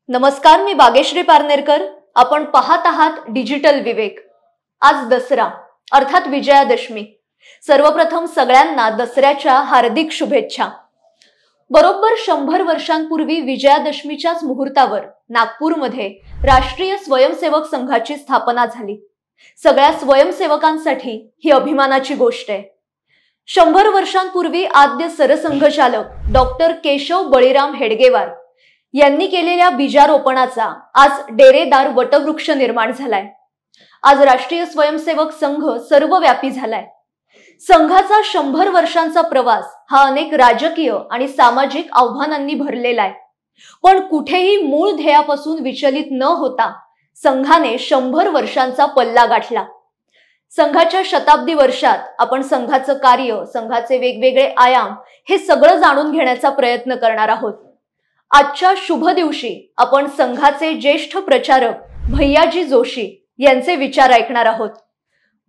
नमस्कार, मी बागेश्री पारनेरकर. आपण पाहत आहात डिजिटल विवेक. आज दसरा अर्थात विजयादशमी. सर्वप्रथम सगळ्यांना दसऱ्याच्या हार्दिक शुभेच्छा. बरोबर 100 वर्षांपूर्वी विजयादशमीच्याच मुहूर्तावर नागपूरमध्ये राष्ट्रीय स्वयंसेवक संघाची स्थापना झाली. सगळ्या स्वयंसेवकांसाठी ही अभिमानाची गोष्ट आहे. 100 वर्षांपूर्वी आद्य सरसंघचालक डॉक्टर केशव बळीराम हेडगेवार यांनी केलेल्या बीजारोपणाचा आज डेरेदार वटवृक्ष निर्माण झालाय. आज राष्ट्रीय स्वयंसेवक संघ सर्वव्यापी झालाय. संघाचा 100 वर्षांचा प्रवास हा अनेक राजकीय आणि सामाजिक आव्हानांनी भरलेला आहे. पण कुठेही मूळ ध्येयापासून विचलित न होता संघाने 100 वर्षांचा पल्ला गाठला. संघाच्या शताब्दी वर्षात आपण संघाचं कार्य, संघाचे वेगवेगळे आयाम हे सगळं जाणून घेण्याचा प्रयत्न करणार आहोत. आजच्या शुभ दिवशी आपण संघाचे ज्येष्ठ प्रचारक भैयाजी जोशी यांचे विचार ऐकणार आहोत.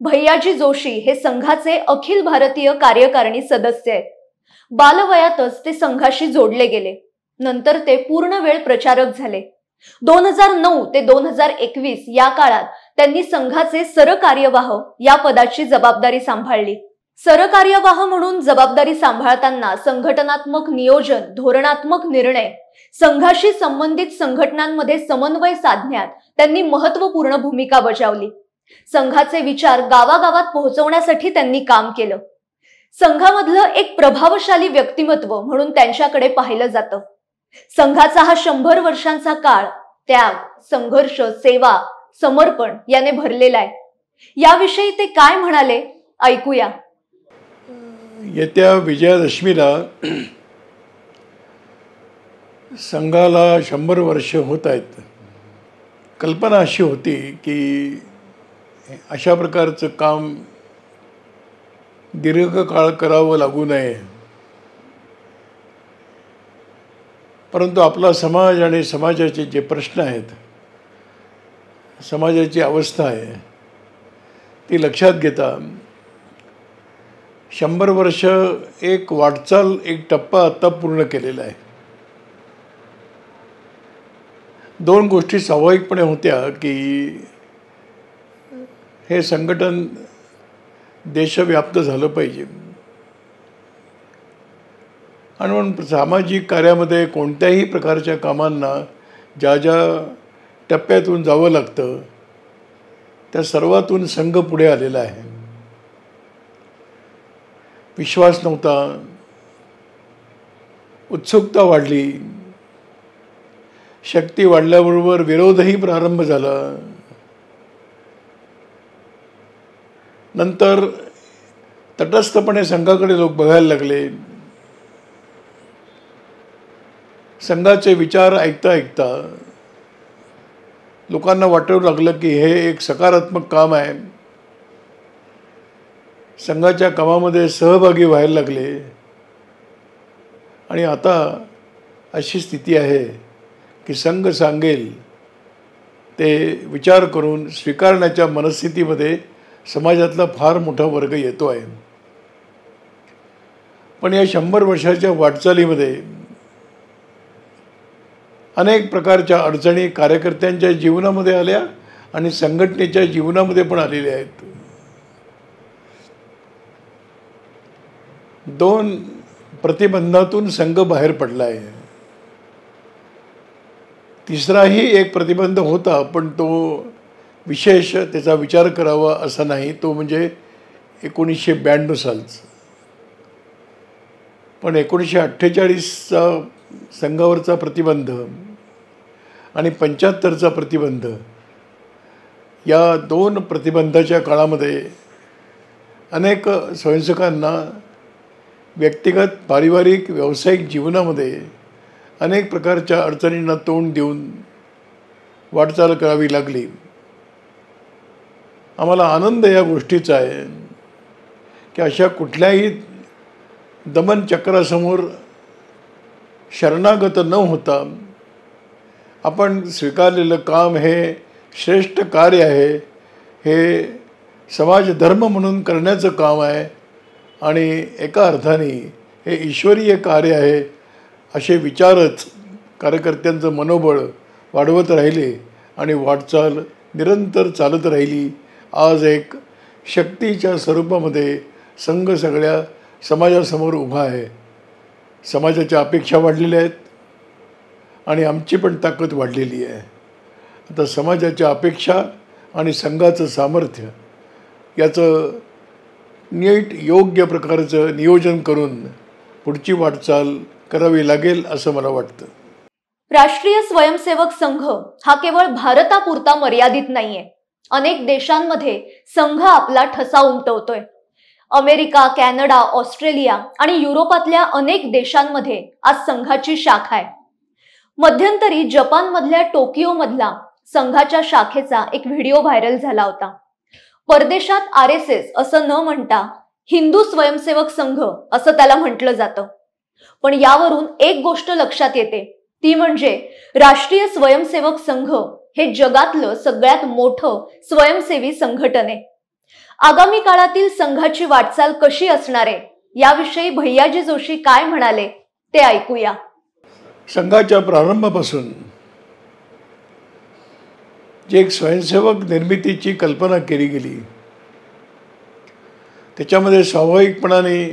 भैयाजी जोशी हे संघाचे अखिल भारतीय कार्यकारिणी सदस्य आहेत. बालवयातच ते संघाशी जोडले गेले. नंतर ते पूर्ण वेळ प्रचारक झाले. 2009 ते 2021 या काळात त्यांनी संघाचे सरकार्यवाह या पदाची जबाबदारी सांभाळली. सरकार्यवाह म्हणून जबाबदारी सांभाळताना संघटनात्मक नियोजन, धोरणात्मक निर्णय, संघाशी संबंधित संघटनांमध्ये समन्वय साधण्यात त्यांनी महत्त्वपूर्ण भूमिका बजावली. संघाचे विचार गावागावात पोहोचवण्यासाठी त्यांनी काम केलं. संघामधलं एक प्रभावशाली व्यक्तिमत्व म्हणून त्यांच्याकडे पाहिलं जातं. संघाचा हा 100 वर्षांचा काळ त्याग, संघर्ष, सेवा, समर्पण याने भरलेला आहे. याविषयी ते काय म्हणाले ऐकूया. येत्या विजयादशमीला संघाला 100 वर्ष होत आहेत. कल्पना अशी होती की अशा प्रकारचं काम दीर्घकाळ करावं लागू नये, परंतु आपला समाज आणि समाजाचे जे प्रश्न आहेत, समाजाची अवस्था आहे ती लक्षात घेता 100 वर्ष एक वाटचाल, एक टप्पा आता पूर्ण केलेला आहे. 2 गोष्टी स्वाभाविकपणे होत्या की हे संघटन देशव्याप्त झालं पाहिजे आणि म्हणून सामाजिक कार्यामध्ये कोणत्याही प्रकारच्या कामांना ज्या ज्या टप्प्यातून जावं लागतं त्या सर्वातून संघ पुढे आलेला आहे. विश्वास नव्हता, उत्सुकता वाढली, शक्ती वाढल्याबरोबर विरोधही प्रारंभ झाला. नंतर तटस्थपणे संघाकडे लोक बघायला लागले. संघाचे विचार ऐकता ऐकता लोकांना वाटू लागलं की हे एक सकारात्मक काम आहे. संघाच्या कामामध्ये सहभागी व्हायला लागले आणि आता अशी स्थिती आहे की संघ सांगेल ते विचार करून स्वीकारण्याच्या मनस्थितीमध्ये समाजातला फार मोठा वर्ग येतो आहे. पण या 100 वर्षाच्या वाटचालीमध्ये अनेक प्रकारच्या अडचणी कार्यकर्त्यांच्या जीवनामध्ये आल्या आणि संघटनेच्या जीवनामध्ये पण आलेल्या आहेत. 2 प्रतिबंधातून संघ बाहेर पडला आहे. तिसराही एक प्रतिबंध होता, पण तो विशेष त्याचा विचार करावा असा नाही. तो म्हणजे 1992 सालचा. पण 1948चा संघावरचा प्रतिबंध आणि 75चा प्रतिबंध, या 2 प्रतिबंधाच्या काळामध्ये अनेक स्वयंसेवकांना व्यक्तिगत, पारिवारिक, व्यावसायिक जीवनामध्ये अनेक प्रकारच्या अडचणींना तोंड देऊन वाटचाल करावी लागली. आम्हाला आनंद या गोष्टीचा आहे की अशा कुठल्याही दमनचक्रासमोर शरणागत न होता आपण स्वीकारलेलं काम हे श्रेष्ठ कार्य आहे, हे समाजधर्म म्हणून करण्याचं काम आहे आणि एका अर्थाने हे ईश्वरीय कार्य आहे, असे विचारच कार्यकर्त्यांचं मनोबळ वाढवत राहिले आणि वाटचाल निरंतर चालत राहिली. आज एक शक्तीच्या स्वरूपामध्ये संघ सगळ्या समाजासमोर उभा आहे. समाजाच्या अपेक्षा वाढलेल्या आहेत आणि आमची पण ताकद वाढलेली आहे. आता समाजाच्या अपेक्षा आणि संघाचं सामर्थ्य याचं नीट योग्य प्रकारचं नियोजन करून पुढची वाटचाल करावी लागेल असं मला वाटतं. राष्ट्रीय स्वयंसेवक संघ हा केवळ भारतापुरता मर्यादित नाहीये. अनेक देशांमध्ये संघ आपला ठसा उमटवतोय. अमेरिका, कॅनडा, ऑस्ट्रेलिया आणि युरोपातल्या अनेक देशांमध्ये आज संघाची शाखा आहे. मध्यंतरी जपानमधल्या टोकियो मधला संघाच्या शाखेचा एक व्हिडिओ व्हायरल झाला होता. परदेशात RSS असं न म्हणता हिंदू स्वयंसेवक संघ असं त्याला म्हटलं जातं. पण यावरून एक गोष्ट लक्षात येते, ती म्हणजे राष्ट्रीय स्वयंसेवक संघ हे जगातलं सगळ्यात मोठं स्वयंसेवी संघटन आहे. आगामी काळातील संघाची वाटचाल कशी असणार आहे याविषयी भैयाजी जोशी काय म्हणाले ते ऐकूया. संघाच्या प्रारंभापासून जे एक स्वयंसेवक निर्मितीची कल्पना केली गेली त्याच्यामध्ये स्वाभाविकपणाने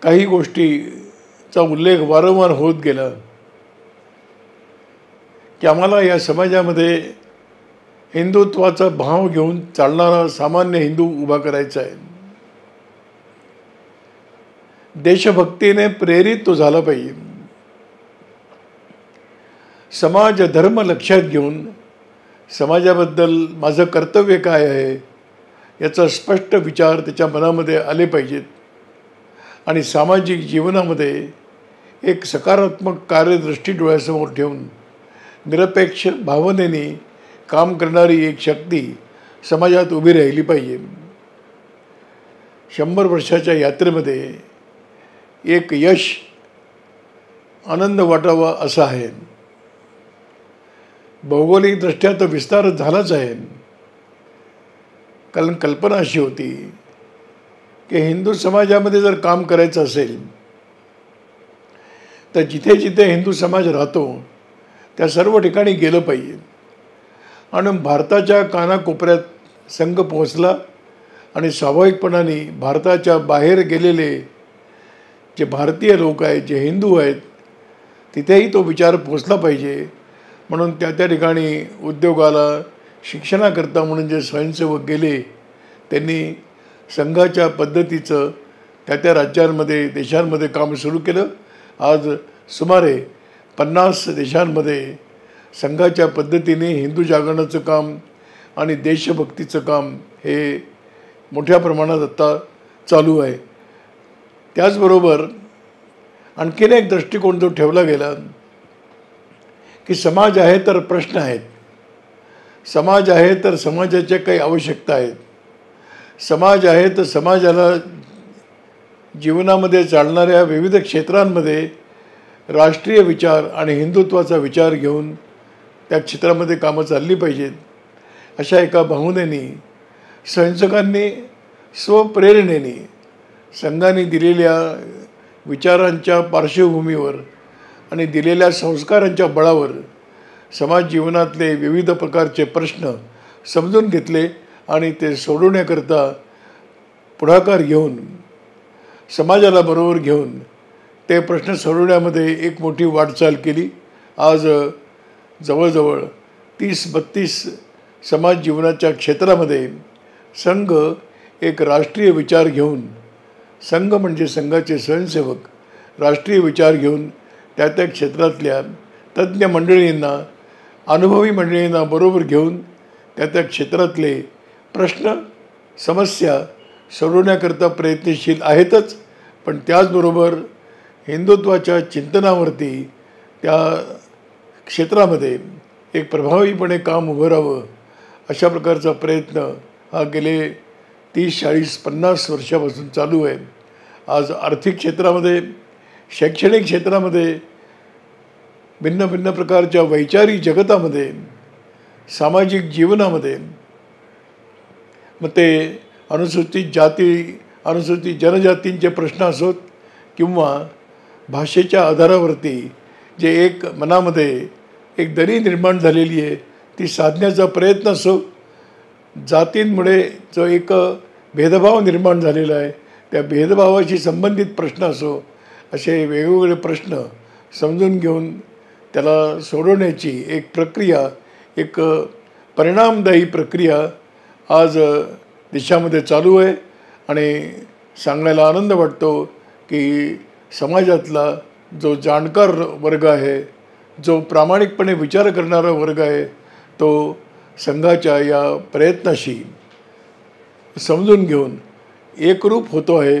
काही गोष्टीचा उल्लेख वारंवार होत गेला की आम्हाला या समाजामध्ये हिंदुत्वाचा भाव घेऊन चालणारा सामान्य हिंदू उभा करायचा आहे. देशभक्तीने प्रेरित तो झाला पाहिजे. समाज धर्म लक्षात घेऊन समाजाबद्दल माझं कर्तव्य काय आहे याचा स्पष्ट विचार त्याच्या मनामध्ये आले पाहिजेत आणि सामाजिक जीवनामध्ये एक सकारात्मक कार्यदृष्टी डोळ्यासमोर ठेवून निरपेक्ष भावनेने काम करणारी एक शक्ती समाजात उभी राहिली पाहिजे. 100 वर्षाच्या यात्रेमध्ये एक यश आनंद वाटावा असा आहे. भौगोलिकदृष्ट्या तो विस्तार झालाच आहे. कारण कल्पना अशी होती की हिंदू समाजामध्ये जर काम करायचं असेल तर जिथे जिथे हिंदू समाज राहतो त्या सर्व ठिकाणी गेलं पाहिजे. आणि भारताच्या कानाकोपऱ्यात संघ पोहोचला आणि स्वाभाविकपणाने भारताच्या बाहेर गेलेले जे भारतीय लोक आहेत, जे हिंदू आहेत, तिथेही तो विचार पोहोचला पाहिजे. म्हणून त्या त्या ठिकाणी उद्योगाला, शिक्षणाकरता म्हणून जे स्वयंसेवक गेले त्यांनी संघाच्या पद्धतीचं त्या त्या राज्यांमध्ये, देशांमध्ये काम सुरू केलं. आज सुमारे 50 देशांमध्ये संघाच्या पद्धतीने हिंदू जागरणाचं काम आणि देशभक्तीचं काम हे मोठ्या प्रमाणात आता चालू आहे. त्याचबरोबर आणखीन एक दृष्टिकोन जो ठेवला गेला की समाज आहे तर प्रश्न आहेत, समाज आहे तर समाजाच्या काही आवश्यकता आहेत, समाज आहे तर समाजाला जीवनामध्ये चालणाऱ्या विविध क्षेत्रांमध्ये राष्ट्रीय विचार आणि हिंदुत्वाचा विचार घेऊन त्या क्षेत्रामध्ये कामं चालली पाहिजेत. अशा एका भावनेने स्वयंसेवकांनी स्वप्रेरणेने संघाने दिलेल्या विचारांच्या पार्श्वभूमीवर आणि दिलेल्या संस्कारांच्या बळावर समाज जीवनातले विविध प्रकारचे प्रश्न समजून घेतले आणि ते सोडवण्याकरता पुढाकार घेऊन समाजाला बरोबर घेऊन ते प्रश्न सोडवण्यामध्ये एक मोठी वाटचाल केली. आज जवळजवळ 30-32 समाज जीवनाच्या क्षेत्रामध्ये संघ एक राष्ट्रीय विचार घेऊन, संघ म्हणजे संघाचे स्वयंसेवक राष्ट्रीय विचार घेऊन त्या त्या क्षेत्रातल्या तज्ज्ञ मंडळींना, अनुभवी मंडळींना बरोबर घेऊन त्या त्या क्षेत्रातले प्रश्न, समस्या सोडवण्याकरता प्रयत्नशील आहेतच. पण त्याचबरोबर हिंदुत्वाच्या चिंतनावरती त्या क्षेत्रामध्ये एक प्रभावीपणे काम उभं राहावं अशा प्रकारचा प्रयत्न हा गेले 30, 40, 50 वर्षापासून चालू आहे. आज आर्थिक क्षेत्रामध्ये, शैक्षणिक क्षेत्रामध्ये, भिन्न भिन्न प्रकारच्या वैचारिक जगतामध्ये, सामाजिक जीवनामध्ये, मग ते अनुसूचित जाती, अनुसूचित जनजातींचे प्रश्न असोत किंवा भाषेच्या आधारावरती जे एक मनामध्ये एक दरी निर्माण झालेली आहे ती साधण्याचा प्रयत्न असो, जातींमुळे जो एक भेदभाव निर्माण झालेला आहे त्या भेदभावाशी संबंधित प्रश्न असो, असे वेगवेगळे प्रश्न समजून घेऊन त्याला सोडवण्याची एक प्रक्रिया, एक परिणामदायी प्रक्रिया आज देशामध्ये चालू आहे. आणि सांगायला आनंद वाटतो की समाजातला जो जाणकार वर्ग आहे, जो प्रामाणिकपणे विचार करणारा वर्ग आहे, तो संघाच्या या प्रयत्नाशी समजून घेऊन एकरूप होतो आहे.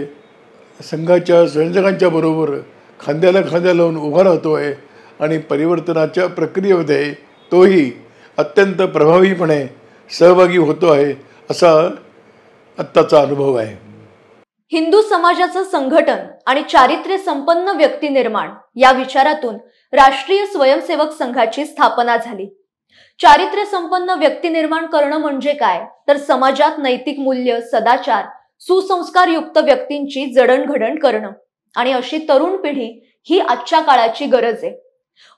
संघाच्या स्वयंसेवकांच्या बरोबर खांद्याला खांद्या लावून उभा राहतो आहे आणि परिवर्तनाच्या प्रक्रियेमध्ये तोही अत्यंत प्रभावीपणे सहभागी होतो आहे, असा आत्ताचा अनुभव आहे. हिंदू समाजाचं संघटन आणि चारित्र्य संपन्न व्यक्ती निर्माण या विचारातून राष्ट्रीय स्वयंसेवक संघाची स्थापना झाली. चारित्र्य संपन्न व्यक्ती निर्माण करणं म्हणजे काय, तर समाजात नैतिक मूल्य, सदाचार, सुसंस्कारयुक्त व्यक्तींची जडणघडण करणं. आणि अशी तरुण पिढी ही आजच्या काळाची गरज आहे.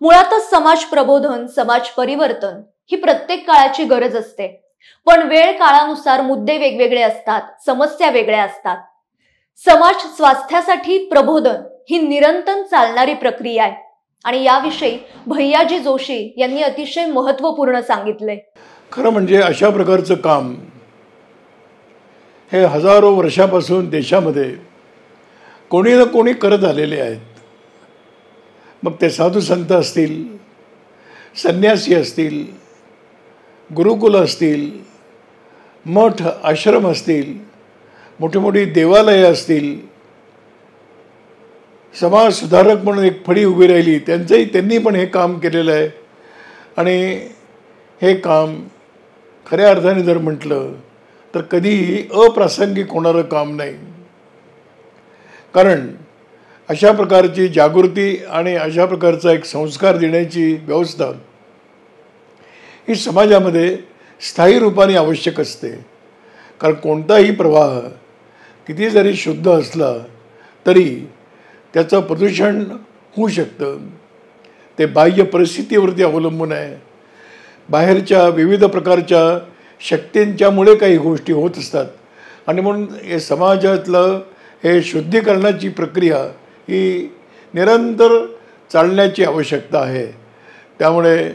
मुळातच समाज प्रबोधन, समाज परिवर्तन ही प्रत्येक काळाची गरज असते. पण वेळ काळानुसार मुद्दे वेगवेगळे असतात, समस्या वेगळ्या असतात. समाज स्वास्थ्यासाठी प्रबोधन ही निरंतर चालणारी प्रक्रिया आहे आणि याविषयी भैयाजी जोशी यांनी अतिशय महत्त्वपूर्ण सांगितले. खरं म्हणजे अशा प्रकारचं काम हे हजारो वर्षापासून देशामध्ये कोणी ना कोणी करत आलेले आहेत. मग ते साधू संत असतील, संन्यासी असतील, गुरुकुल असतील, मठ आश्रम असतील, मोठी मोठी देवालये असतील, समाज सुधारक म्हणून एक फळी उभी राहिली, त्यांनी पण हे काम केलेलं आहे. आणि हे काम खऱ्या अर्थाने जर म्हटलं तर कधीही अप्रासंगिक होणारं काम नाही. कारण अशा प्रकारची जागृती आणि अशा प्रकारचा एक संस्कार देण्याची व्यवस्था ही समाजामध्ये स्थायी रूपाने आवश्यक असते. कारण कोणताही प्रवाह किती जरी शुद्ध असला तरी त्याचं प्रदूषण होऊ शकतं. ते बाह्य परिस्थितीवरती अवलंबून आहे. बाहेरच्या विविध प्रकारच्या शक्तींच्यामुळे काही गोष्टी होत असतात. आणि म्हणून हे समाजातलं हे शुद्धीकरणाची प्रक्रिया ही निरंतर चालण्याची आवश्यकता आहे. त्यामुळे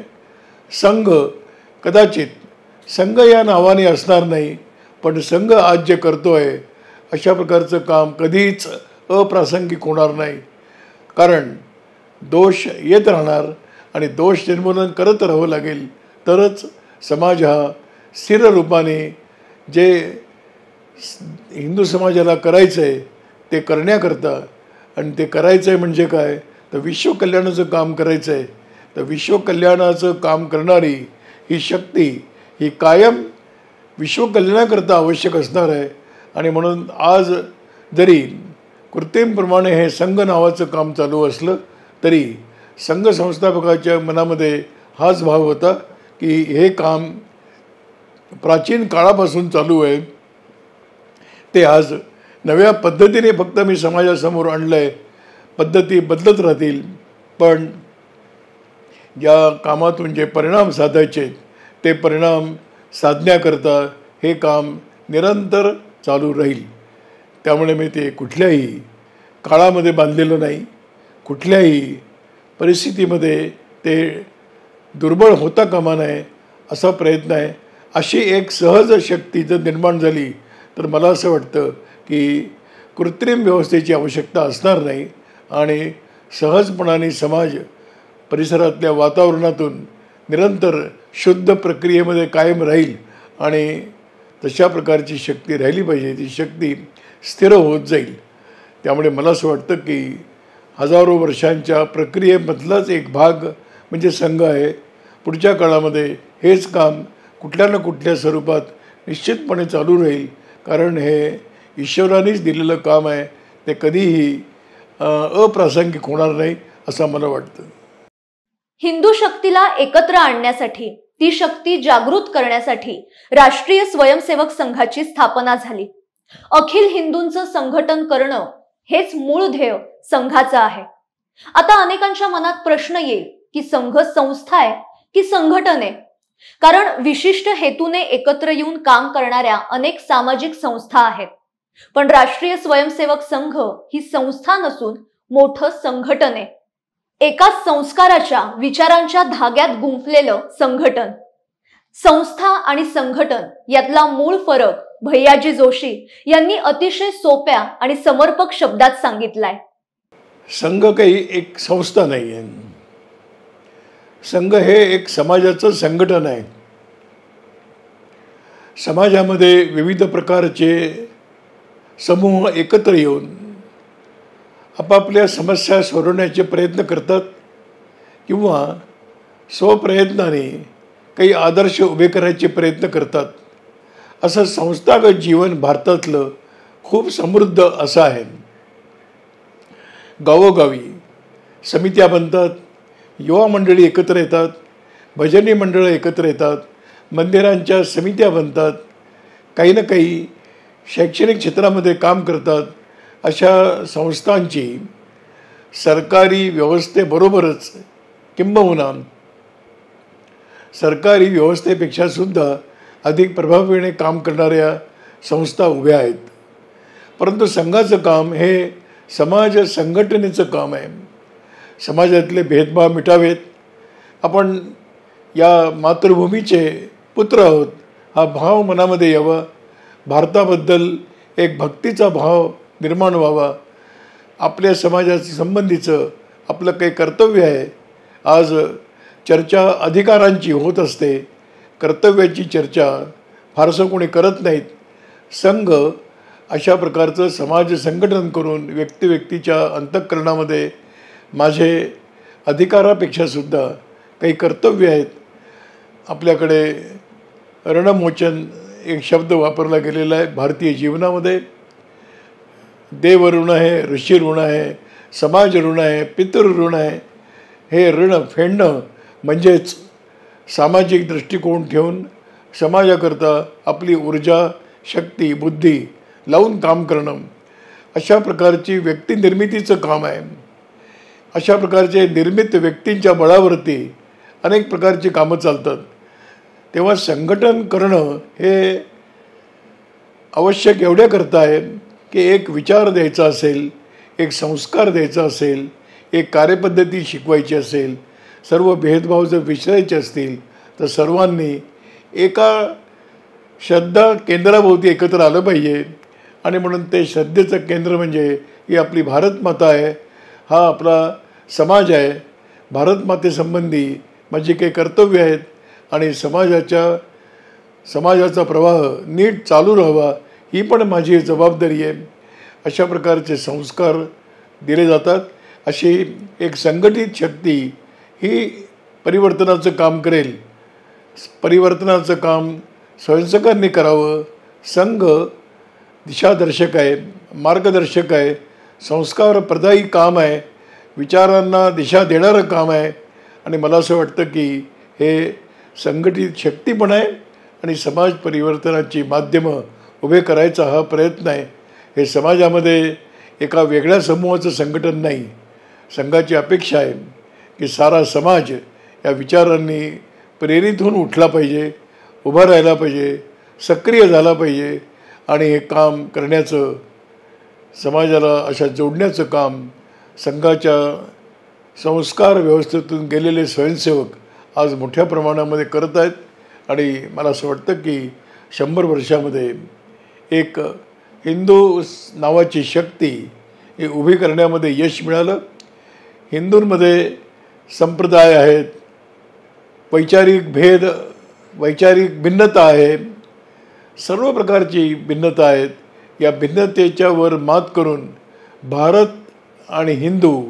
संघ कदाचित संघ या नावाने असणार नाही, पण संघ आज जे करतो आहे अशा प्रकारचं काम कधीच अप्रासंगिक होणार नाही. कारण दोष येत राहणार आणि दोष निर्मूलन करत राहावं लागेल, तरच समाज हा स्थिर रूपाने जे हिंदू समाजाला करायचं आहे ते करण्याकरता, आणि ते करायचं आहे म्हणजे काय तर विश्वकल्याणाचं काम करायचं आहे, तर विश्वकल्याणाचं काम करणारी ही शक्ती ही कायम विश्वकल्याणाकरता आवश्यक असणार आहे. आणि म्हणून आज जरी कृत्रिमप्रमाणे हे संघ नावाचं काम चालू असलं तरी संघ संस्थापकाच्या मनामध्ये हाच भाव होता की हे काम प्राचीन काळापासून चालू आहे, ते आज नव्या पद्धतीने फक्त मी समाजासमोर आणलं आहे. पद्धती बदलत राहतील, पण या कामातून जे परिणाम साधायचे ते परिणाम साधण्याकरता हे काम निरंतर चालू राहील. त्यामुळे मी ते कुठल्याही काळामध्ये बांधलेलं नाही, कुठल्याही परिस्थितीमध्ये ते दुर्बळ होता कामा नये असा प्रयत्न आहे. अशी एक सहज शक्ती जर निर्माण झाली तर मला असं वाटतं की कृत्रिम व्यवस्थेची आवश्यकता असणार नाही आणि सहजपणाने समाज परिसरातल्या वातावरणातून निरंतर शुद्ध प्रक्रियेमध्ये कायम राहील. आणि तशा प्रकारची शक्ती राहिली पाहिजे, ती शक्ती स्थिर होत जाईल. त्यामुळे मला असं वाटतं की हजारो वर्षांच्या प्रक्रियेमधलाच एक भाग म्हणजे संघ आहे. पुढच्या काळामध्ये हेच काम कुठल्या ना कुठल्या स्वरूपात निश्चितपणे चालू राहील. कारण हे ईश्वरानेच दिलेलं काम आहे, ते कधीही अप्रासंगिक होणार नाही असं मला वाटतं. हिंदू शक्तीला एकत्र आणण्यासाठी, ती शक्ती जागृत करण्यासाठी राष्ट्रीय स्वयंसेवक संघाची स्थापना झाली. अखिल हिंदूंचं संघटन करणं हेच मूळ ध्येय संघाचं आहे. आता अनेकांच्या मनात प्रश्न येईल की संघ संस्था आहे की संघटने? कारण विशिष्ट हेतूने एकत्र येऊन काम करणाऱ्या अनेक सामाजिक संस्था आहेत, पण राष्ट्रीय स्वयंसेवक संघ ही संस्था नसून मोठं संघटन आहे. एका संस्काराच्या विचारांच्या धाग्यात गुंफलेलं संघटन. संस्था आणि संघटन यातला मूळ फरक भैयाजी जोशी यांनी अतिशय सोप्या आणि समर्पक शब्दात सांगितलाय. संघ काही एक संस्था नाही आहे. संघ हे एक समाजाचं संघटन आहे. समाजामध्ये विविध प्रकारचे समूह एकत्र येऊन आपापल्या समस्या सोडवण्याचे प्रयत्न करतात किंवा स्वप्रयत्नाने काही आदर्श उभे करायचे प्रयत्न करतात. असं संस्थागत जीवन भारतातलं खूप समृद्ध असं आहे. गावोगावी समित्या बनतात, युवा मंडळी एकत्र येतात, भजनी मंडळं एकत्र येतात, मंदिरांच्या समित्या बनतात, काही ना काही शैक्षणिक क्षेत्रामध्ये काम करतात. अशा संस्थांची सरकारी व्यवस्थेबरोबरच किंबहुना सरकारी व्यवस्थेपेक्षा सुद्धा अधिक प्रभावीपणे काम करणाऱ्या संस्था उभ्या आहेत. परंतु संघाचं काम हे समाज संघटनेचं काम आहे. समाजातले भेदभाव मिटावेत. आपण या मातृभूमीचे पुत्र आहोत हा भाव मनामध्ये यावा. भारताबद्दल एक भक्तीचा भाव निर्माण व्हावा. आपल्या समाजाच्या संबंधीचं आपलं काही कर्तव्य आहे. आज चर्चा अधिकारांची होत असते, कर्तव्याची चर्चा फारसं कोणी करत नाहीत. संघ अशा प्रकारचं समाज संघटन करून व्यक्तीच्या अंतःकरणामध्ये माझे अधिकारापेक्षा सुद्धा काही कर्तव्य आहेत. आपल्याकडे रणमोचन एक शब्द वापरला गेलेला आहे भारतीय जीवनामध्ये. देव ऋण आहे, ऋषी ऋण आहे, समाज ऋण आहे, पितृ ऋण आहे. हे ऋण फेडणं म्हणजेच सामाजिक दृष्टिकोन ठेवून समाजाकरता आपली ऊर्जा, शक्ती, बुद्धी लावून काम करणं. अशा प्रकारची व्यक्तिनिर्मितीचं काम आहे. अशा प्रकारचे निर्मित व्यक्तींच्या बळावरती अनेक प्रकारची कामं चालतात. तेव्हा संघटन करणं हे आवश्यक एवढ्याकरता आहे की एक विचार द्यायचा असेल, एक संस्कार द्यायचा असेल, एक कार्यपद्धती शिकवायची असेल, सर्व भेदभाव जर विसरायचे असतील तर सर्वांनी एका श्रद्धा केंद्राभोवती एकत्र आलं पाहिजे. आणि म्हणून ते श्रद्धेचं केंद्र म्हणजे ही आपली भारत माता आहे, हा आपला समाज आहे. भारत मातेसंबंधी माझी काही कर्तव्य आहेत आणि समाजाचा प्रवाह नीट चालू राहावा ही पण माझी जबाबदारी आहे. अशा प्रकारचे संस्कार दिले जातात. अशी एक संघटित शक्ती ही परिवर्तनाचं काम करेल. परिवर्तनाचं काम स्वयंसेवकांनी करावं. संघ दिशादर्शक आहे, मार्गदर्शक आहे, संस्कारप्रदायी काम आहे, विचारांना दिशा देणारं काम आहे. आणि मला असं वाटतं की हे संघटित शक्ती पण आहे आणि समाज परिवर्तनाची माध्यमं उभे करायचा हा प्रयत्न आहे. हे समाजामध्ये एका वेगळ्या समूहाचं संघटन नाही. संघाची अपेक्षा आहे की सारा समाज या विचारांनी प्रेरित होऊन उठला पाहिजे, उभा राहायला पाहिजे, सक्रिय झाला पाहिजे आणि हे काम करण्याचं, समाजाला अशा जोडण्याचं काम संघाच्या संस्कार व्यवस्थेतून गेलेले स्वयंसेवक आज मोठ्या प्रमाणामध्ये करत आहेत. आणि मला असं वाटतं की 100 वर्षामध्ये एक हिंदू नावाची शक्ती ही उभी करण्यामध्ये यश मिळालं. हिंदूंमध्ये संप्रदाय आहेत, वैचारिक भिन्नता आहे, सर्व प्रकारची भिन्नता आहेत. या भिन्नतेच्या वर मात करून भारत आणि हिंदू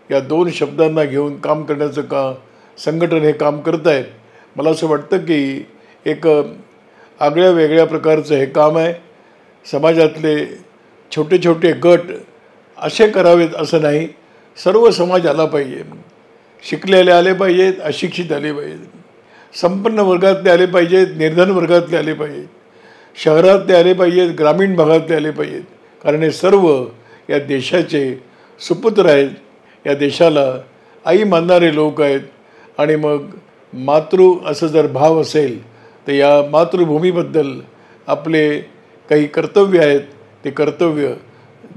या 2 शब्दांना घेऊन काम करण्याचं संघटन हे काम करत आहेत. मला असं वाटतं की एक आगळ्या वेगळ्या प्रकारचं हे काम आहे. समाजातले छोटे छोटे गट असे करावेत असं नाही. सर्व समाज आला पाहिजे. शिकलेले आले पाहिजेत, अशिक्षित आले पाहिजेत, संपन्न वर्गातले आले पाहिजेत, निर्धन वर्गातले आले पाहिजेत, शहरातले आले पाहिजेत, ग्रामीण भागातले आले पाहिजेत. कारण हे सर्व या देशाचे सुपुत्र आहेत. या देशाला आई मानणारे लोक आहेत. आणि मग मातृ असं जर भाव असेल तर या मातृभूमीबद्दल आपले काही कर्तव्य आहेत, ते कर्तव्य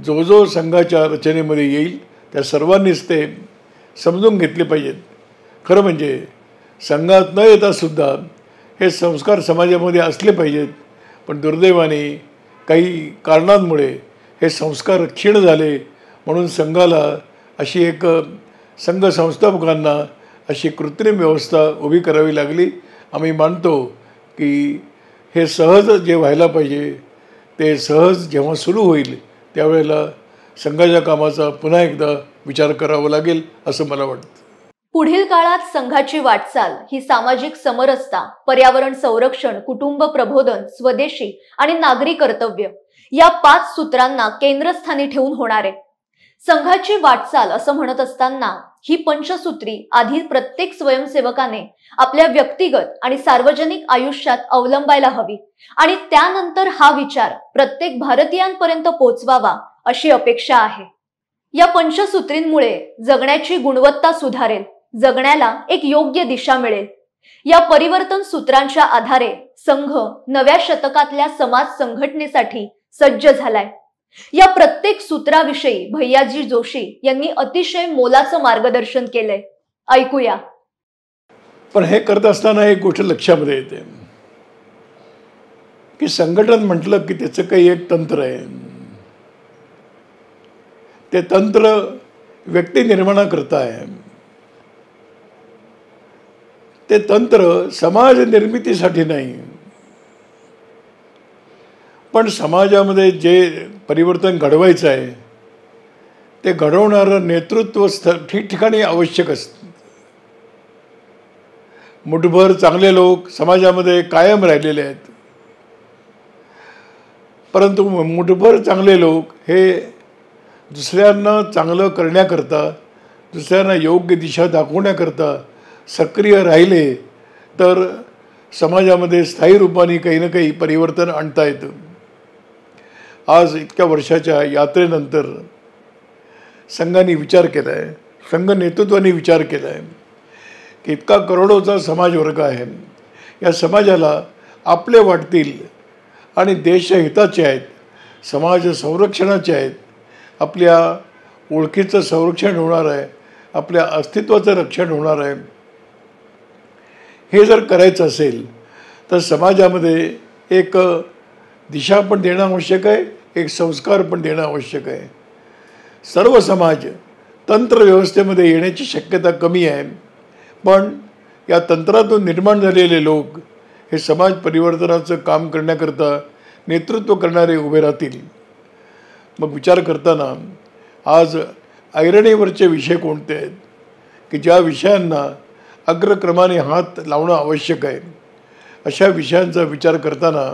जो जो संघाच्या रचनेमध्ये येईल त्या सर्वांनीच ते समजून घेतले पाहिजेत. खरं म्हणजे संघात न येतासुद्धा हे संस्कार समाजामध्ये असले पाहिजेत, पण दुर्दैवाने काही कारणांमुळे हे संस्कार क्षीण झाले. म्हणून संघाला अशी एक संघ संस्थापकांना अशी कृत्रिम व्यवस्था उभी करावी लागली. आम्ही मानतो की हे सहज जे व्हायला पाहिजे ते सहज जेव्हा सुरू होईल त्यावेळेला संघाच्या कामाचा पुन्हा एकदा विचार करावा लागेल असं मला वाटतं. पुढील काळात संघाची वाटचाल ही सामाजिक समरसता, पर्यावरण संरक्षण, कुटुंब प्रबोधन, स्वदेशी आणि नागरी कर्तव्य या 5 सूत्रांना केंद्रस्थानी ठेवून होणार आहे. संघाची वाटचाल असं म्हणत असताना ही पंचसूत्री आधी प्रत्येक स्वयंसेवकाने आपल्या व्यक्तिगत आणि सार्वजनिक आयुष्यात अवलंबायला हवी आणि त्यानंतर हा विचार प्रत्येक भारतीयांपर्यंत पोहोचवावा अशी अपेक्षा आहे. या पंचसूत्रींमुळे जगण्याची गुणवत्ता सुधारेल, जगण्याला एक योग्य दिशा मिळेल. या परिवर्तन सूत्रांच्या आधारे संघ नव्या शतकातल्या समाज संघटनेसाठी सज्ज झालाय. या प्रत्येक सूत्राविषयी भैयाजी जोशी यांनी अतिशय मोलाचं मार्गदर्शन केलंय. ऐकूया. पण हे करत असताना एक गोष्ट लक्षामध्ये येते की संघटन म्हटलं की त्याचं काही एक तंत्र आहे. ते तंत्र व्यक्ती निर्माणाकरता आहे. ते तंत्र समाज निर्मितीसाठी नाही, पण समाजामध्ये जे परिवर्तन घडवायचं आहे ते घडवणारं नेतृत्व ठिकठिकाणी आवश्यक असतं. मुठभर चांगले लोक समाजामध्ये कायम राहिलेले आहेत, परंतु मुठभर चांगले लोक हे दुसऱ्यांना चांगलं करण्याकरता, दुसऱ्यांना योग्य दिशा दाखवण्याकरता सक्रिय राहिले तर समाजामध्ये स्थायी रूपाने काही ना काही परिवर्तन आणता येतं. आज इतक्या वर्षाच्या यात्रेनंतर संघाने विचार केला आहे, संघ नेतृत्वाने विचार केला आहे की इतका करोडोचा समाजवर्ग आहे, या समाजाला आपले वाटतील आणि देशहिताचे आहेत, समाज संरक्षणाचे आहेत, आपल्या ओळखीचं संरक्षण होणार आहे, आपल्या अस्तित्वाचं रक्षण होणार आहे. हे जर करायचं असेल तर समाजामध्ये एक दिशा पण देणं आवश्यक आहे, एक संस्कार पण देणं आवश्यक आहे. सर्व समाज तंत्र व्यवस्थेमध्ये येण्याची शक्यता कमी आहे, पण या तंत्रातून निर्माण झालेले लोक हे समाज परिवर्तनाचं काम करण्याकरता नेतृत्व करणारे उभे राहतील. मग विचार करताना आज ऐरणीवरचे विषय कोणते आहेत की ज्या विषयांना अग्रक्रमाने हात लावणं आवश्यक आहे, अशा विषयांचा विचार करताना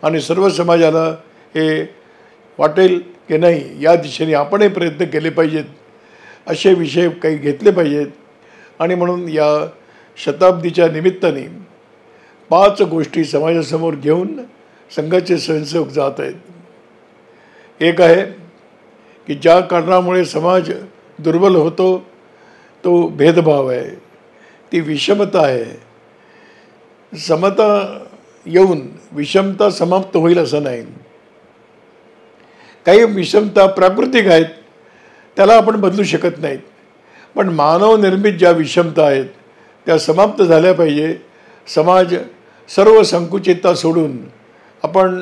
आणि सर्व समाजाला हे वाटेल की नाही या दिशेने आपणही प्रयत्न केले पाहिजेत, असे विषय काही घेतले पाहिजेत. आणि म्हणून या शताब्दीच्या निमित्ताने 5 गोष्टी समाजासमोर घेऊन संघाचे स्वयंसेवक जात आहेत. एक आहे की ज्या कारणामुळे समाज दुर्बल होतो तो भेदभाव आहे, ती विषमता आहे. समता येऊन विषमता समाप्त होईल असं नाही. काही विषमता प्राकृतिक आहेत, त्याला आपण बदलू शकत नाहीत, पण मानवनिर्मित ज्या विषमता आहेत त्या समाप्त झाल्या पाहिजे. समाज सर्व संकुचितता सोडून आपण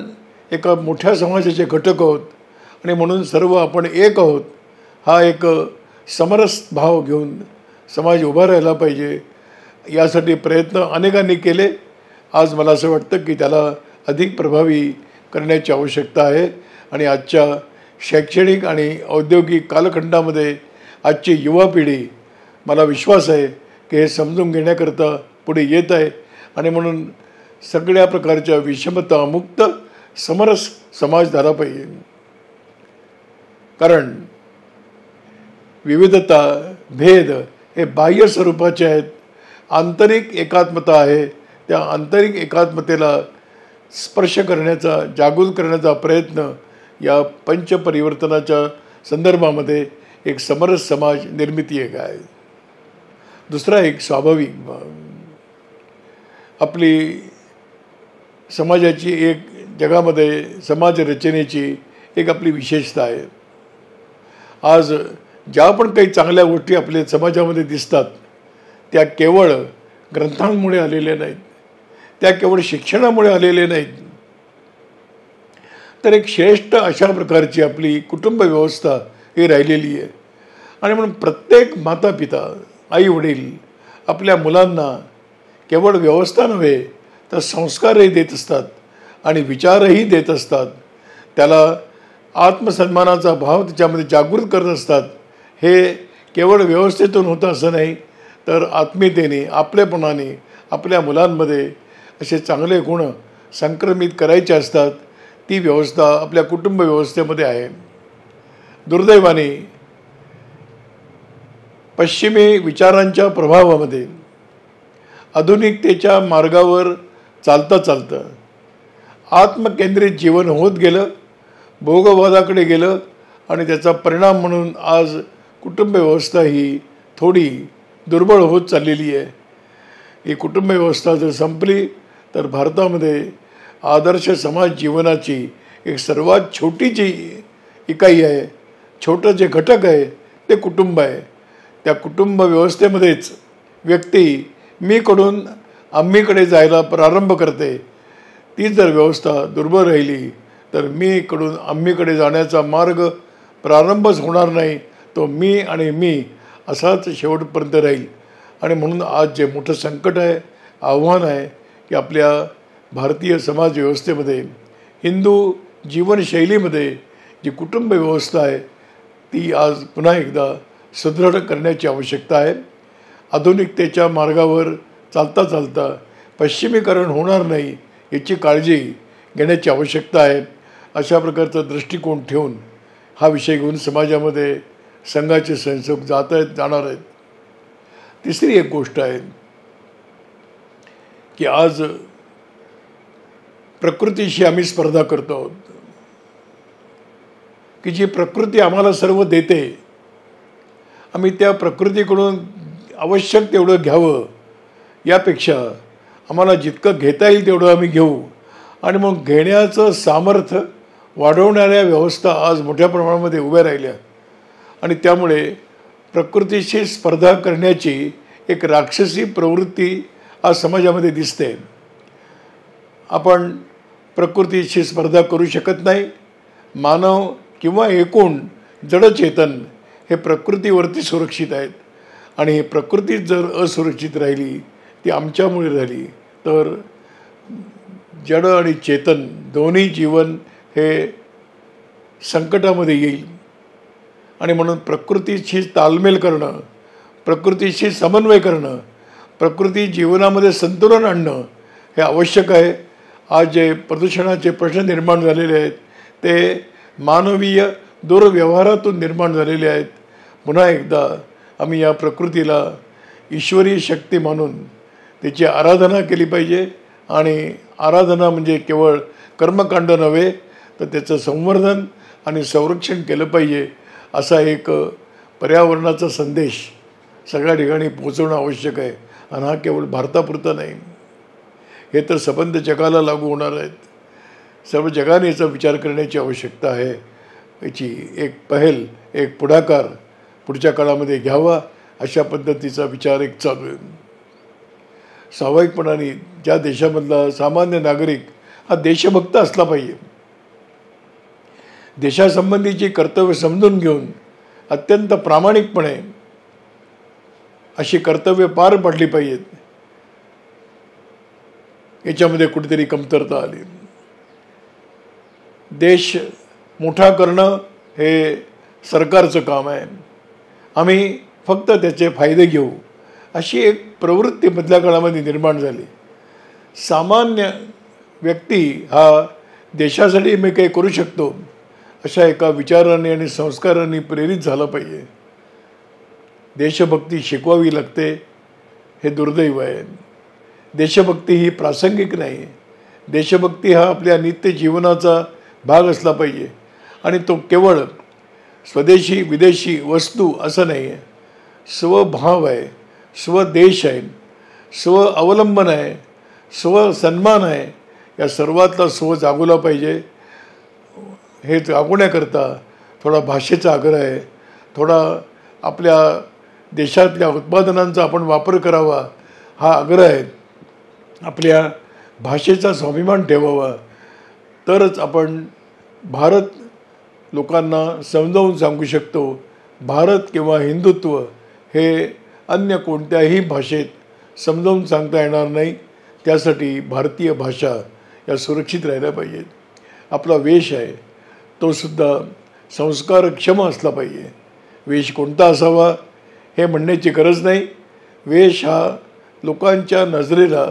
एका मोठ्या समाजाचे घटक आहोत आणि म्हणून सर्व आपण एक आहोत, हा एक समरस भाव घेऊन समाज उभा राहायला पाहिजे. यासाठी प्रयत्न अनेकांनी केले. आज मला असं वाटतं की त्याला अधिक प्रभावी करण्याची आवश्यकता आहे. आणि आजच्या शैक्षणिक आणि औद्योगिक कालखंडामध्ये आजची युवा पिढी, मला विश्वास आहे की हे समजून घेण्याकरता पुढे येत आहे. आणि म्हणून सगळ्या प्रकारच्या विषमतामुक्त समरस समाज झाला पाहिजे. कारण विविधता, भेद हे बाह्य स्वरूपाचे आहेत, आंतरिक एकात्मता आहे. त्या आंतरिक एकात्मतेला स्पर्श करण्याचा, जागृत करण्याचा प्रयत्न या पंचपरिवर्तनाच्या संदर्भामध्ये एक समरस समाज निर्मिती एक आहे. दुसरा एक स्वाभाविक भाव, आपली समाजाची एक जगामध्ये समाज रचनेची एक आपली विशेषता आहे. आज ज्या पण काही चांगल्या गोष्टी आपल्या समाजामध्ये दिसतात त्या केवळ ग्रंथांमुळे आलेल्या नाहीत, त्या केवळ शिक्षणामुळे आलेल्या नाहीत, तर एक श्रेष्ठ अशा प्रकारची आपली कुटुंब व्यवस्था ही राहिलेली आहे. आणि म्हणून प्रत्येक माता पिता आई वडील आपल्या मुलांना केवळ व्यवस्था नव्हे तर संस्कारही देत असतात आणि विचारही देत असतात. त्याला आत्मसन्मानाचा भाव त्याच्यामध्ये जागृत करत असतात. हे केवळ व्यवस्थेतून होतं असं नाही, तर आत्मीयतेने आपलेपणाने आपल्या मुलांमध्ये असे चांगले गुण संक्रमित करायचे असतात. ती व्यवस्था आपल्या कुटुंब व्यवस्थेमध्ये आहे. दुर्दैवाने पश्चिमी विचारांच्या प्रभावामध्ये आधुनिकतेच्या मार्गावर चालता चालता आत्मकेंद्रित जीवन होत गेलं, भोगवादाकडे गेलं आणि त्याचा परिणाम म्हणून आज कुटुंब व्यवस्था ही थोडी दुर्बळ होत चाललेली आहे. ही कुटुंब व्यवस्था जर संपली तर भारतामध्ये आदर्श समाज जीवनाची एक सर्वात छोटी जी इकाई आहे, छोटं जे घटक आहे ते कुटुंब आहे. त्या कुटुंब व्यवस्थेमध्येच व्यक्ती मीकडून आम्हीकडे जायला प्रारंभ करते. ती जर व्यवस्था दुर्बळ राहिली तर मीकडून आम्हीकडे जाण्याचा मार्ग प्रारंभच होणार नाही. तो मी आणि मी असाच शेवटपर्यंत राहील. आणि म्हणून आज जे मोठं संकट आहे, आव्हान आहे की आपल्या भारतीय समाज व्यवस्थेमध्ये, हिंदू जीवनशैलीमध्ये जी कुटुंब व्यवस्था आहे ती आज पुन्हा एकदा सुदृढ करण्याची आवश्यकता आहे. आधुनिकतेच्या मार्गावर चालता चालता पश्चिमीकरण होणार नाही याची काळजी घेण्याची आवश्यकता आहे. अशा प्रकारचा दृष्टिकोन ठेवून हा विषय घेऊन समाजामध्ये संघाचे संसद जाणार आहेत. तिसरी एक गोष्ट आहे की आज प्रकृतीशी आम्ही स्पर्धा करतो आहोत की जी प्रकृती आम्हाला सर्व देते, आम्ही त्या प्रकृतीकडून आवश्यक तेवढं घ्यावं यापेक्षा आम्हाला जितकं घेता येईल तेवढं आम्ही घेऊ. आणि मग घेण्याचं सामर्थ्य वाढवणाऱ्या व्यवस्था आज मोठ्या प्रमाणामध्ये उभ्या राहिल्या. आणि त्यामुळे प्रकृतीशी स्पर्धा करण्याची एक राक्षसी प्रवृत्ती आज समाजामध्ये दिसते. आपण प्रकृतीशी स्पर्धा करू शकत नाही. मानव किंवा एकूण जडचेतन हे प्रकृतीवरती सुरक्षित आहेत. आणि ही प्रकृती जर असुरक्षित राहिली, ती आमच्यामुळे राहिली, तर जड आणि चेतन दोन्ही जीवन हे संकटामध्ये येईल. आणि म्हणून प्रकृतीशी तालमेल करणं, प्रकृतीशी समन्वय करणं, प्रकृती जीवनामध्ये संतुलन आणणं हे आवश्यक आहे. आज जे प्रदूषणाचे प्रश्न निर्माण झालेले आहेत ते मानवीय दुर्व्यवहारातून निर्माण झालेले आहेत. पुन्हा एकदा आम्ही या प्रकृतीला ईश्वरी शक्ती मानून त्याची आराधना केली पाहिजे. आणि आराधना म्हणजे केवळ कर्मकांड नव्हे तर त्याचं संवर्धन आणि संरक्षण केलं पाहिजे. असा एक पर्यावरणाचा संदेश सगळ्या ठिकाणी पोहोचवणं आवश्यक आहे. आणि हा केवळ भारतापुरता नाही, हे तर सबंध जगाला लागू होणार आहेत. सर्व जगाने याचा विचार करण्याची आवश्यकता आहे. याची एक पहल, एक पुढाकार पुढच्या काळामध्ये घ्यावा अशा पद्धतीचा विचार एक चालू आहे. स्वाभाविकपणाने ज्या देशामधला सामान्य नागरिक हा देशभक्त असला पाहिजे. देशासंबंधीची कर्तव्य समजून घेऊन अत्यंत प्रामाणिकपणे अशी कर्तव्य पार पडली पाहिजेत. याच्यामध्ये कुठेतरी कमतरता आली. देश मोठा करणं हे सरकारचं काम आहे, आम्ही फक्त त्याचे फायदे घेऊ अशी एक प्रवृत्ती मधल्या काळामध्ये निर्माण झाली. सामान्य व्यक्ती हा देशासाठी मी काही करू शकतो अशा एका विचाराने आणि संस्कारांनी प्रेरित झाला पाहिजे. देशभक्ती शिकवावी लागते, हे दुर्दैव आहे. देशभक्ती ही प्रासंगिक नाही. देशभक्ती हा आपल्या नित्य जीवनाचा भाग असला पाहिजे. आणि तो केवळ स्वदेशी विदेशी वस्तू असं नाही आहे. स्वभाव आहे, स्वदेश आहे, स्व अवलंबन आहे, स्वसन्मान आहे, या सर्वातला स्व जागवला पाहिजे. हे जागवण्याकरता थोडा भाषेचा आग्रह आहे, थोडा आपल्या देशातल्या उत्पादनांचा आपण वापर करावा हा आग्रह आहे. आपल्या भाषेचा स्वाभिमान ठेवावा, तरच आपण भारत लोकांना समजावून सांगू शकतो. भारत किंवा हिंदुत्व हे अन्य कोणत्याही भाषेत समजावून सांगता येणार नाही. त्यासाठी भारतीय भाषा या सुरक्षित राहिल्या पाहिजेत. आपला वेश आहे तो सुद्धा संस्कारक्षम असला पाहिजे. वेश कोणता असावा हे म्हणण्याची गरज नाही. वेश हा लोकांच्या नजरेला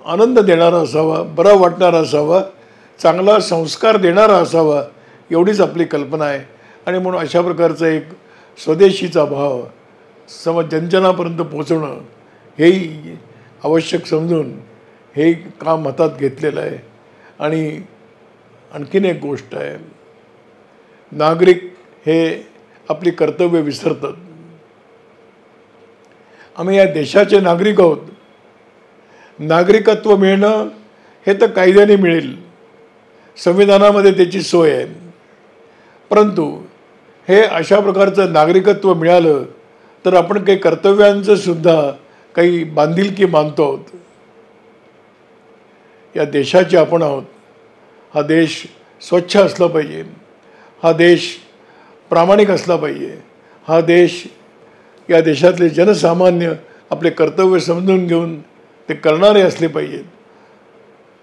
आनंद देणारा असावा, बरा वाटणारा असावा, चांगला संस्कार देणारा असावा, एवढीच आपली कल्पना आहे. आणि म्हणून अशा प्रकारचा एक स्वदेशीचा भाव जनजनापर्यंत पोचवणं हेही आवश्यक समजून हे काम हातात घेतलेलं आहे. आणि आणखीन एक गोष्ट आहे, नागरिक हे आपली कर्तव्य विसरतात. आम्ही या देशाचे नागरिक आहोत. नागरिकत्व मिळणं हे तर कायद्याने मिळेल, संविधानामध्ये त्याची सोय आहे. परंतु हे अशा प्रकारचं नागरिकत्व मिळालं तर आपण काही कर्तव्यांचं सुद्धा काही बांधिलकी मानतो आहोत. या देशाचे आपण आहोत. हा देश स्वच्छ असला पाहिजे, हा देश प्रामाणिक असला पाहिजे, हा देश, या देशातले जनसामान्य आपले कर्तव्य समजून घेऊन ते करणारे असले पाहिजेत.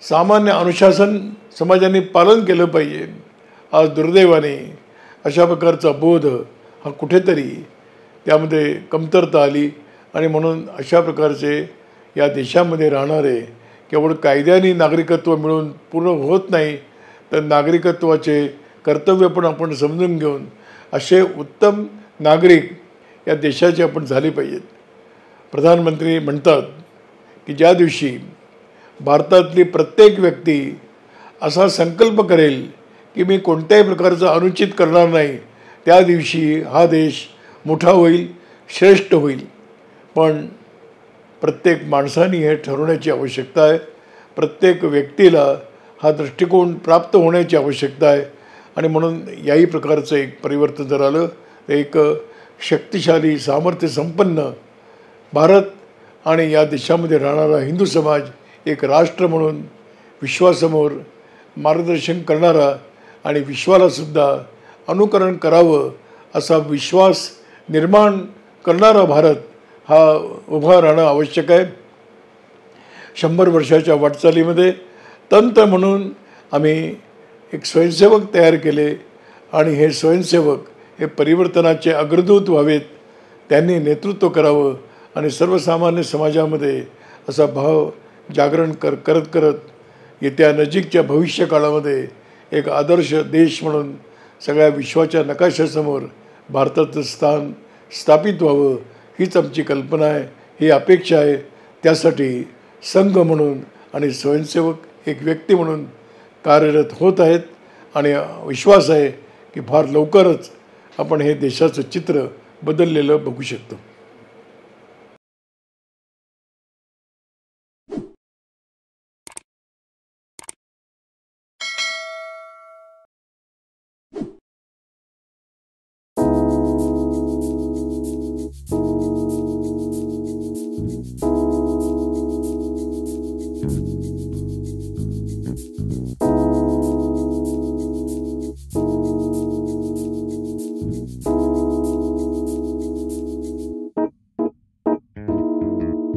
सामान्य अनुशासन समाजाने पालन केलं पाहिजे. आज दुर्दैवाने अशा प्रकारचा बोध हा कुठेतरी त्यामध्ये कमतरता आली. आणि म्हणून अशा प्रकारचे या देशामध्ये राहणारे केवळ कायद्याने नागरिकत्व मिळून पूर्ण होत नाही, तर नागरिकत्वाचे कर्तव्य पण आपण समजून घेऊन असे उत्तम नागरिक या देशाचे आपण झाले पाहिजेत. प्रधानमंत्री म्हणतात की ज्या दिवशी भारतातली प्रत्येक व्यक्ती असा संकल्प करेल की मी कोणत्याही प्रकारचा अनुचित करणार नाही, त्या दिवशी हा देश मोठा होईल, श्रेष्ठ होईल. पण प्रत्येक माणसाने हे ठरवण्याची आवश्यकता आहे. प्रत्येक व्यक्तीला हा दृष्टिकोन प्राप्त होण्याची आवश्यकता आहे. आणि म्हणून याही प्रकारचं एक परिवर्तन जर आलं तर एक शक्तिशाली, सामर्थ्य संपन्न भारत आणि या देशामध्ये राहणारा हिंदू समाज एक राष्ट्र म्हणून विश्वासमोर मार्गदर्शन करणारा आणि विश्वालासुद्धा अनुकरण करावं असा विश्वास निर्माण करणारा भारत हा उभा राहणं आवश्यक आहे. 100 वर्षाच्या वाटचालीमध्ये तंत्र म्हणून आम्ही एक स्वयंसेवक तयार केले आणि हे स्वयंसेवक हे परिवर्तनाचे अग्रदूत व्हावेत. त्यांनी नेतृत्व करावं आणि सर्वसामान्य समाजामध्ये असा भाव जागरण करत करत येत्या नजीकच्या भविष्यकाळामध्ये एक आदर्श देश म्हणून सगळ्या विश्वाच्या नकाशासमोर भारताचं स्थान स्थापित व्हावं, हीच आमची कल्पना आहे, ही अपेक्षा आहे. त्यासाठी संघ म्हणून आणि स्वयंसेवक एक व्यक्ती म्हणून कार्यरत होत आहेत. आणि विश्वास आहे की फार लवकरच आपण हे देशाचं चित्र बदललेलं बघू शकतो.